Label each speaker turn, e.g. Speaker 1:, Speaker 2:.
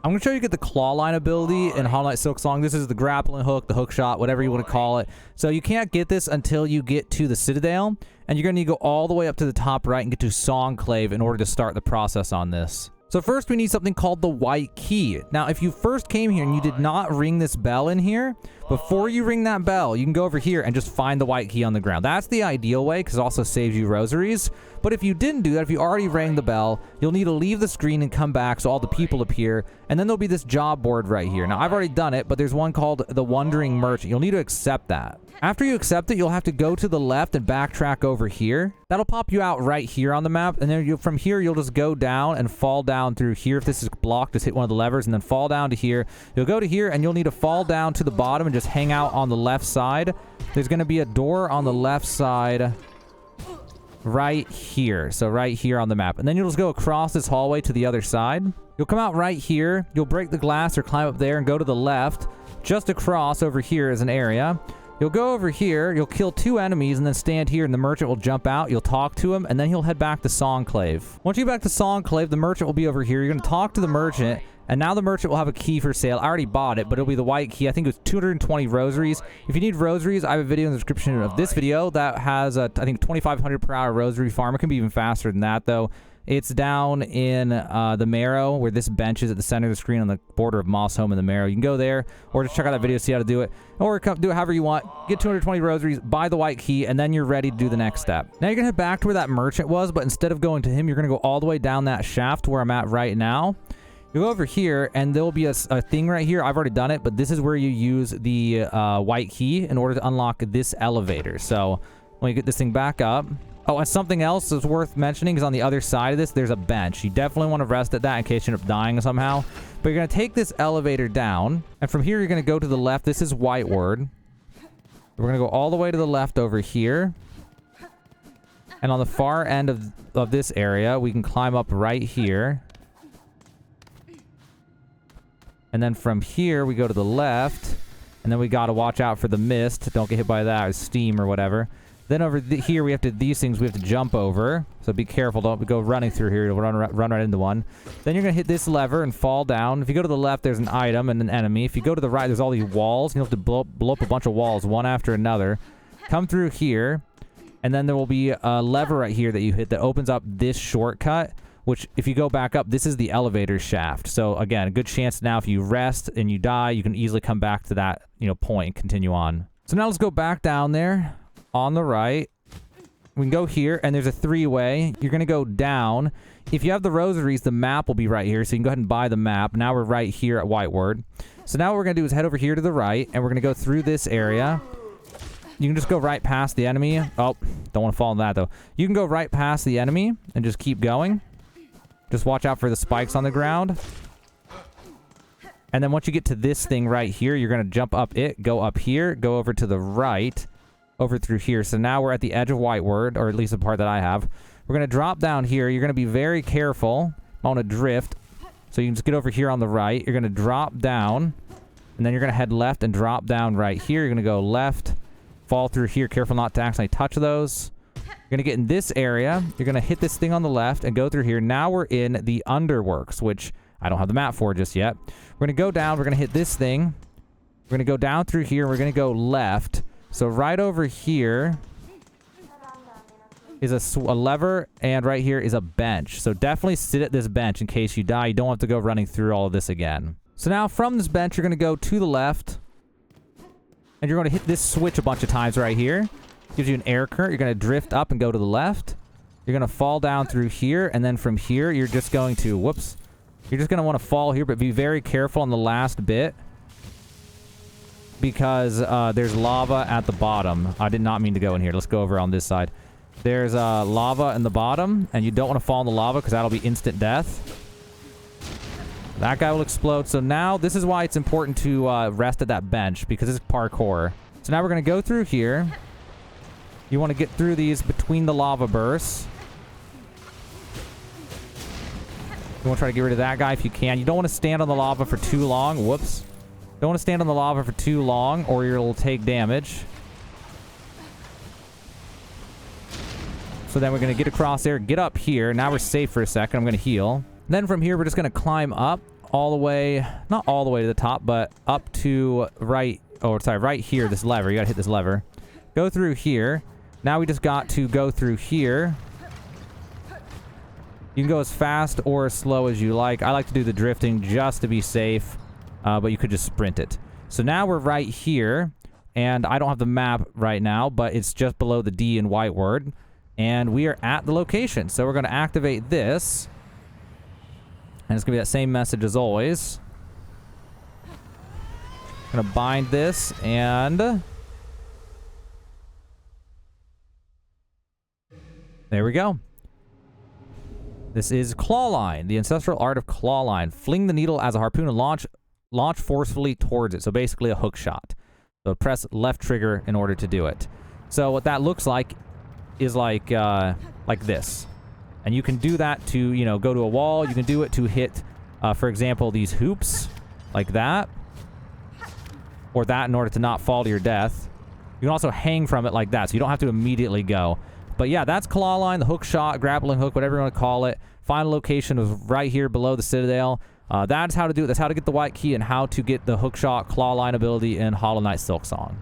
Speaker 1: I'm going to show you get the clawline ability in Hollow Knight Silksong. This is the grappling hook, the hookshot, whatever you want to call it. So you can't get this until you get to the Citadel, and you're going to need to go all the way up to the top right and get to Songclave in order to start the process on this. So first we need something called the white key. Now if you first came here and you did not ring this bell in here, before you ring that bell, you can go over here and just find the white key on the ground. That's the ideal way because it also saves you rosaries. But if you didn't do that, if you already rang the bell, you'll need to leave the screen and come back so all the people appear. And then there'll be this job board right here. Now I've already done it, but there's one called the Wandering Merchant. You'll need to accept that. After you accept it, you'll have to go to the left and backtrack over here. That'll pop you out right here on the map. And then from here, you'll just go down and fall down through here. If this is blocked, just hit one of the levers and then fall down to here. You'll go to here and you'll need to fall down to the bottom and just hang out on the left side. There's going to be a door on the left side right here. So right here on the map. And then you'll just go across this hallway to the other side. You'll come out right here. You'll break the glass or climb up there and go to the left. Just across over here is an area. You'll go over here, you'll kill 2 enemies, and then stand here, and the merchant will jump out. You'll talk to him, and then he'll head back to Songclave. Once you get back to Songclave, the merchant will be over here. You're going to talk to the merchant, and now the merchant will have a key for sale. I already bought it, but it'll be the white key. I think it was 220 rosaries. If you need rosaries, I have a video in the description of this video that has, I think, 2,500 per hour rosary farm. It can be even faster than that, though. It's down in the Marrow, where this bench is at the center of the screen on the border of Mossholm and the Marrow. You can go there, or just check out that video, see how to do it. Or do it however you want. Get 220 rosaries, buy the white key, and then you're ready to do the next step. Now you're going to head back to where that merchant was, but instead of going to him, you're going to go all the way down that shaft where I'm at right now. You go over here, and there'll be a thing right here. I've already done it, but this is where you use the white key in order to unlock this elevator. So when you get this thing back up... Oh, and something else that's worth mentioning is on the other side of this, there's a bench. You definitely want to rest at that in case you end up dying somehow. But you're going to take this elevator down, and from here you're going to go to the left. This is whiteward. We're going to go all the way to the left over here. And on the far end of this area, we can climb up right here. And then from here, we go to the left. And then we got to watch out for the mist. Don't get hit by that, or steam or whatever. Then over here, we have to, these things we have to jump over. So be careful. Don't go running through here. You'll run right into one. Then you're going to hit this lever and fall down. If you go to the left, there's an item and an enemy. If you go to the right, there's all these walls. You'll have to blow up a bunch of walls, one after another. Come through here. And then there will be a lever right here that you hit that opens up this shortcut. Which, if you go back up, this is the elevator shaft. So, again, a good chance now if you rest and you die, you can easily come back to that, point and continue on. So now let's go back down there. On the right, we can go here, and there's a 3-way. You're going to go down. If you have the rosaries, the map will be right here, so you can go ahead and buy the map. Now we're right here at whiteward. So now what we're going to do is head over here to the right, and we're going to go through this area. You can just go right past the enemy. Oh, don't want to fall in that, though. You can go right past the enemy and just keep going. Just watch out for the spikes on the ground. And then once you get to this thing right here, you're going to jump up it, go up here, go over to the right, over through here. So now we're at the edge of whiteward, or at least the part that I have. We're going to drop down here. You're going to be very careful. I want to drift. So you can just get over here on the right. You're going to drop down, and then you're going to head left and drop down right here. You're going to go left, fall through here. Careful not to accidentally touch those. You're going to get in this area. You're going to hit this thing on the left and go through here. Now we're in the Underworks, which I don't have the map for just yet. We're going to go down. We're going to hit this thing. We're going to go down through here. We're going to go left. So right over here is a lever, and right here is a bench. So definitely sit at this bench in case you die. You don't have to go running through all of this again. So now from this bench, you're going to go to the left, and you're going to hit this switch a bunch of times right here. Gives you an air current. You're going to drift up and go to the left. You're going to fall down through here, and then from here, you're just going to, whoops. You're just going to want to fall here, but be very careful on the last bit, because there's lava at the bottom. I did not mean to go in here. Let's go over on this side. There's lava in the bottom, and you don't want to fall in the lava because that'll be instant death. That guy will explode. So now this is why it's important to rest at that bench, because it's parkour. So now we're going to go through here. You want to get through these between the lava bursts. You want to try to get rid of that guy if you can. You don't want to stand on the lava for too long. Whoops. Don't want to stand on the lava for too long, or you'll take damage. So then we're going to get across there, get up here. Now we're safe for a second. I'm going to heal. Then from here, we're just going to climb up all the way, not all the way to the top, but up to right, oh, sorry, right here, this lever. You gotta hit this lever. Go through here. Now we just got to go through here. You can go as fast or as slow as you like. I like to do the drifting just to be safe, but you could just sprint it. So now we're right here, and I don't have the map right now, but it's just below the D in whiteward, and we are at the location. So we're going to activate this, and it's going to be that same message as always. Going to bind this, and there we go. This is clawline, the ancestral art of clawline. Fling the needle as a harpoon and launch forcefully towards it. So basically a hook shot. So press left trigger in order to do it. So what that looks like is like this. And you can do that to, you know, go to a wall. You can do it to hit, for example, these hoops like that. Or that in order to not fall to your death. You can also hang from it like that, so you don't have to immediately go. But yeah, that's clawline, the hook shot, grappling hook, whatever you want to call it. Final location is right here below the Citadel. That's how to do it. That's how to get the white key and how to get the hook shot, clawline ability in Hollow Knight Silksong.